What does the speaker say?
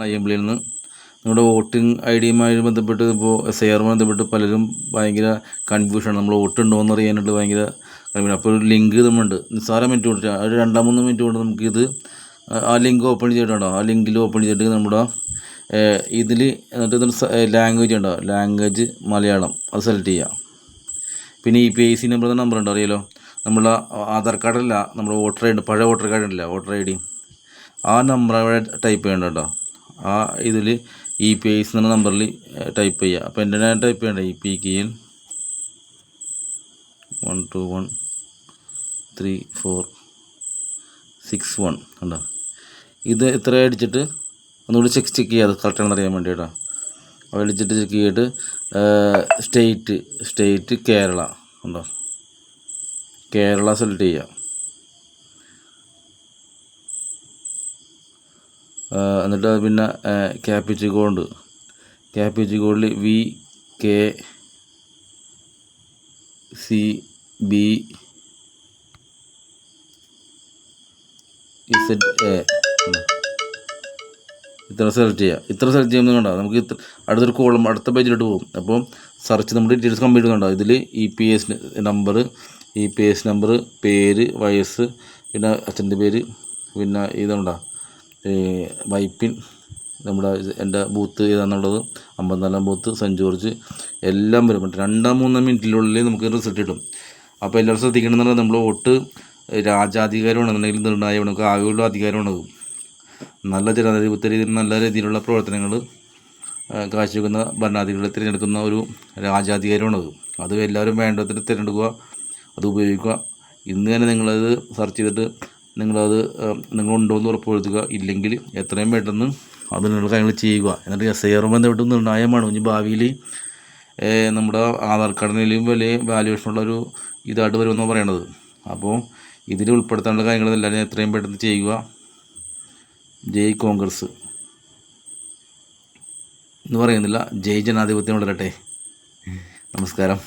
അയ്യമ്പളിയിൽ നിന്ന് നിങ്ങളുടെ voting I ഡിയുമായി ബന്ധപ്പെട്ട് ഇപ്പോൾ SIR ബന്ധപ്പെട്ട് പലരും ഭയങ്കര കൺഫ്യൂഷനാണ്. നമ്മൾ വോട്ടുണ്ടോ എന്ന് അറിയാനായിട്ട് ഭയങ്കര കൺഫ്യൂഷൻ. അപ്പോൾ ഒരു ലിങ്ക് ഇതുമുണ്ട്. നിസ്സാര മിനിറ്റ് കൊണ്ട് ഒരു 2-3 മിനിറ്റ് കൊണ്ട് നമുക്കിത് ആ ലിങ്ക് ഓപ്പൺ ചെയ്തിട്ടുണ്ടോ, ആ ലിങ്കിൽ ഓപ്പൺ ചെയ്തിട്ട് നമ്മുടെ ഇതിൽ എന്നിട്ട് ലാംഗ്വേജ് ഉണ്ടോ, ലാംഗ്വേജ് മലയാളം അത് സെലക്ട് ചെയ്യുക. പിന്നെ EPIC നമ്പർ ഉണ്ടോ അറിയാലോ, നമ്മളെ ആധാർ കാർഡല്ല, നമ്മുടെ വോട്ടർ ഐ ഡി, പഴയ വോട്ടർ കാർഡ് ഉണ്ടല്ലോ, വോട്ടർ ഐ ഡി, ആ നമ്പർ അവിടെ ടൈപ്പ് ചെയ്യേണ്ട കേട്ടോ. ആ ഇതിൽ EPIC എന്ന നമ്പറിൽ ടൈപ്പ് ചെയ്യുക. അപ്പോൾ എൻ്റെ ഞാൻ ടൈപ്പ് ചെയ്യേണ്ട EPIC 121346 കണ്ടോ. ഇത് ഇത്ര അടിച്ചിട്ട് ഒന്നുകൂടി ചെക്ക് ചെയ്യുക, അത് കറക്റ്റാണെന്ന് അറിയാൻ വേണ്ടി കേട്ടോ. അത് അടിച്ചിട്ട് ചെക്ക് ചെയ്തിട്ട് സ്റ്റേറ്റ് കേരള ഉണ്ടോ, കേരള സെലക്ട് ചെയ്യുക. എന്നിട്ട് പിന്നെ ക്യാപിച്ച് കോഡിൽ VKCBZA ഇത്ര സെലക്ട് ചെയ്യുക. ഇത്ര സെലക്ട് ചെയ്യുമ്പോൾ കണ്ടോ നമുക്ക് അടുത്തൊരു കോളം അടുത്ത പേജിലോട്ട് പോകും. അപ്പോൾ സെർച്ച് നമ്മുടെ ഡീറ്റെയിൽസ് കംപ്ലീറ്റ് കണ്ടോ. ഇതിൽ EPS നമ്പർ, പേര്, വയസ്സ്, പിന്നെ അച്ഛൻ്റെ പേര്, പിന്നെ ഇതുണ്ടോ വൈപ്പിൻ, നമ്മുടെ എൻ്റെ ബൂത്ത് ഏതാണെന്നുള്ളത് 54 ബൂത്ത് സെൻറ്റ് ജോർജ് എല്ലാം വരും. 2-3 മിനിറ്റിനുള്ളിൽ നമുക്ക് റിസൾട്ട് കിട്ടും. അപ്പോൾ എല്ലാവരും ശ്രദ്ധിക്കണമെന്നുണ്ടെങ്കിൽ നമ്മൾ വോട്ട് രാജാധികാരമാണെന്നുണ്ടെങ്കിൽ നിർണ്ണായകമാണ്, നമുക്ക് ആകെയുള്ള അധികാരമാണ്. നല്ല ജനാധിപത്യ രീതിയിൽ നല്ല രീതിയിലുള്ള പ്രവർത്തനങ്ങൾ കാഴ്ചവെക്കുന്ന ഭരണാധികാരികളെ തിരഞ്ഞെടുക്കുന്ന ഒരു രാജാധികാരമാണത്. അത് എല്ലാവരും വേണ്ടതിന് തിരഞ്ഞെടുക്കുക, അത് ഉപയോഗിക്കുക. ഇന്ന് തന്നെ നിങ്ങളത് സെർച്ച് ചെയ്തിട്ട് നിങ്ങൾ ഉണ്ടോയെന്ന് ഉറപ്പുവരുത്തുക. ഇല്ലെങ്കിൽ എത്രയും പെട്ടെന്ന് അതിനുള്ള കാര്യങ്ങൾ ചെയ്യുക. എന്നിട്ട് SIR ബന്ധപ്പെട്ട് നിർണ്ണായകമാണ്. ഇനി ഭാവിയിൽ നമ്മുടെ ആധാർ കാർഡിനെയും വലിയ വാല്യുവേഷനുള്ളൊരു ഇതായിട്ട് വരുമെന്നാണ് പറയണത്. അപ്പോൾ ഇതിൽ ഉൾപ്പെടുത്താനുള്ള കാര്യങ്ങളെല്ലാം എത്രയും പെട്ടെന്ന് ചെയ്യുക. ജയ് കോൺഗ്രസ് എന്ന് പറയുന്നില്ല, ജയ് ജനാധിപത്യം വളരട്ടെ. നമസ്കാരം.